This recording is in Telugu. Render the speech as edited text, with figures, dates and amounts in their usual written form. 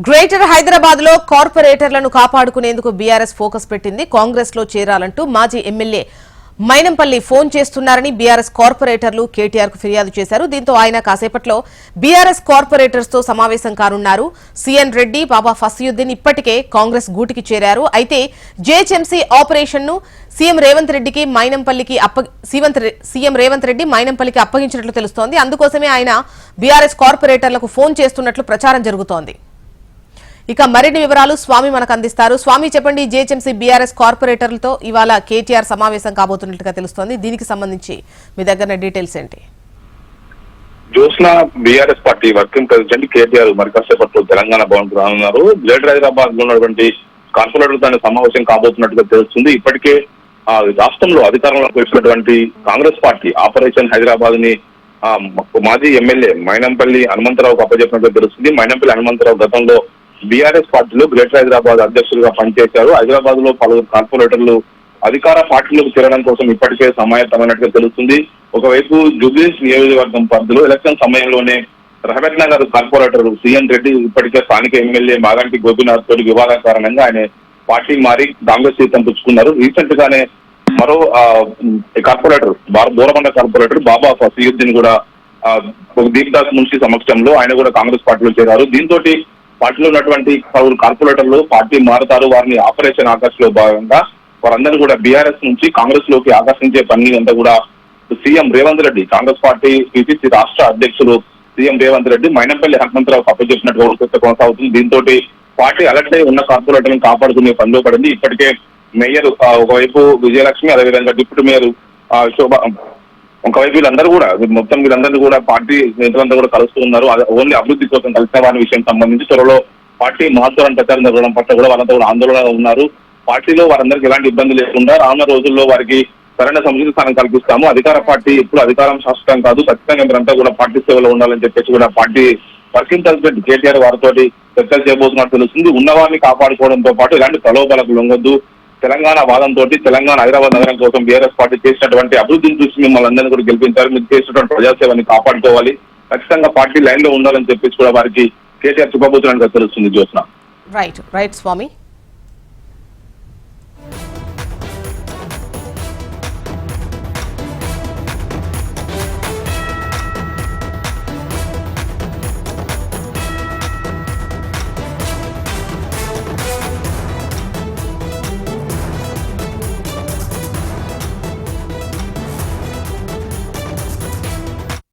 గ్రేటర్ హైదరాబాద్ లో కార్పొరేటర్లను కాపాడుకునేందుకు బీఆర్ఎస్ ఫోకస్ పెట్టింది. కాంగ్రెస్ లో చేరాలంటూ మాజీ ఎమ్మెల్యే మైనంపల్లి ఫోన్ చేస్తున్నారని బీఆర్ఎస్ కార్పొరేటర్లు కేటీఆర్ కు ఫిర్యాదు చేశారు. దీంతో ఆయన కాసేపట్లో బీఆర్ఎస్ కార్పొరేటర్స్ తో సమావేశం కానున్నారు. సీఎన్ రెడ్డి, బాబా ఫసీయుద్దీన్ ఇప్పటికే కాంగ్రెస్ గూటికి చేరారు. అయితే జేహెచ్ఎంసీ ఆపరేషన్ ను సీఎం రేవంత్ రెడ్డి మైనంపల్లికి అప్పగించినట్లు తెలుస్తోంది. అందుకోసమే ఆయన బీఆర్ఎస్ కార్పొరేటర్లకు ఫోన్ చేస్తున్నట్లు ప్రచారం జరుగుతోంది. ఇక మరిన్ని వివరాలు స్వామి మనకు అందిస్తారు. స్వామి చెప్పండి, జేహెచ్ఎంసీ బీఆర్ఎస్ కార్పొరేటర్లతో ఇవాళ కేటీఆర్ సమావేశం కాబోతున్నట్లుగా తెలుస్తోంది. దీనికి సంబంధించి మీ దగ్గర డీటెయిల్స్ ఏంటి? Josna BRS party working president KTR మరి కాసేపట్లో తెలంగాణ భవన్ రానున్నారు. గ్రేటర్ హైదరాబాద్ లో ఉన్నటువంటి కార్పొరేటర్లతో సమావేశం కాబోతున్నట్టుగా తెలుస్తుంది. ఇప్పటికే రాష్ట్రంలో అధికారంలోకి వచ్చినటువంటి కాంగ్రెస్ పార్టీ ఆపరేషన్ హైదరాబాద్ ని మాజీ ఎమ్మెల్యే మైనంపల్లి హనుమంతరావుకు అప్పచెప్పినట్టుగా తెలుస్తుంది. మైనంపల్లి హనుమంతరావు గతంలో బీఆర్ఎస్ పార్టీలో గ్రేటర్ హైదరాబాద్ అధ్యక్షులుగా పనిచేశారు. హైదరాబాద్ లో పలువురు కార్పొరేటర్లు అధికార పార్టీలకు చేరడం కోసం ఇప్పటికే సమాయత్తమైనట్టుగా తెలుస్తుంది. ఒకవైపు జూబ్లీహిల్స్ నియోజకవర్గం పరిధిలో ఎలక్షన్ సమయంలోనే రహమత్ నగర్ కార్పొరేటర్ సీఎన్ రెడ్డి ఇప్పటికే స్థానిక ఎమ్మెల్యే మాగంటి గోపీనాథ్ తోటి వివాద కారణంగా ఆయన పార్టీ మారి కాంగ్రెస్ సీతం పుచ్చుకున్నారు. రీసెంట్ గానే మరో కార్పొరేటర్ బోరబండ కార్పొరేటర్ బాబా ఫసీయుద్దీన్ కూడా దీప్దాస్ మున్షి సమక్షంలో ఆయన కూడా కాంగ్రెస్ పార్టీలో చేరారు. దీంతో పార్టీలో ఉన్నటువంటి పలువురు కార్పొరేటర్లు పార్టీ మారుతారు. వారిని ఆపరేషన్ ఆకర్ష్ లో భాగంగా వారందరూ కూడా బీఆర్ఎస్ నుంచి కాంగ్రెస్ లోకి ఆకర్షించే పని అంతా కూడా CM Revanth Reddy, Congress party PCC రాష్ట్ర అధ్యక్షులు సీఎం రేవంత్ రెడ్డి మైనంపల్లి హనుమంతరావు అప్పచెప్పినట్టుగా కొనసాగుతుంది. దీంతో పార్టీ అలర్ట్ అయి ఉన్న కార్పొరేటర్లను కాపాడుకునే పనిలో పడింది. ఇప్పటికే మేయర్ ఒకవైపు విజయలక్ష్మి, అదేవిధంగా డిప్యూటీ మేయర్ శోభ, ఒకవైపు వీళ్ళందరూ కూడా మొత్తం వీళ్ళందరూ కూడా పార్టీ నేతలంతా కూడా కలుస్తూ ఉన్నారు. ఓన్లీ అభివృద్ధి కోసం కలిసిన వారి విషయం సంబంధించి త్వరలో పార్టీ మార్చాలని ప్రచారం జరగడం పట్ల కూడా వాళ్ళంతా కూడా ఆందోళనగా ఉన్నారు. పార్టీలో వారందరికీ ఎలాంటి ఇబ్బంది లేకుండా రానున్న రోజుల్లో వారికి సరైన సముచిత స్థానం కల్పిస్తాము. అధికార పార్టీ ఎప్పుడు అధికారం శాశ్వతం కాదు, ఖచ్చితంగా మీరంతా కూడా పార్టీ సేవలో ఉండాలని చెప్పేసి కూడా పార్టీ వర్కింగ్ ప్రెసిడెంట్ కేటీఆర్ వారితో చర్చలు చేయబోతున్నట్టు తెలుస్తుంది. ఉన్నవారిని కాపాడుకోవడంతో పాటు ఇలాంటి ప్రలోభాలకు లొంగొద్దు, తెలంగాణ వాదంతో తెలంగాణ హైదరాబాద్ నగరం కోసం బీఆర్ఎస్ పార్టీ చేసినటువంటి అభివృద్ధిని చూసి మిమ్మల్ని అందరినీ కూడా గెలిపించారు. మీరు చేసినటువంటి ప్రజాసేవని కాపాడుకోవాలి, ఖచ్చితంగా పార్టీ లైన్ లో ఉండాలని చెప్పేసి కూడా వారికి కేటీఆర్ చెప్పబోతున్నట్టుగా తెలుస్తుంది. జ్యోత్స్న. రైట్ స్వామి.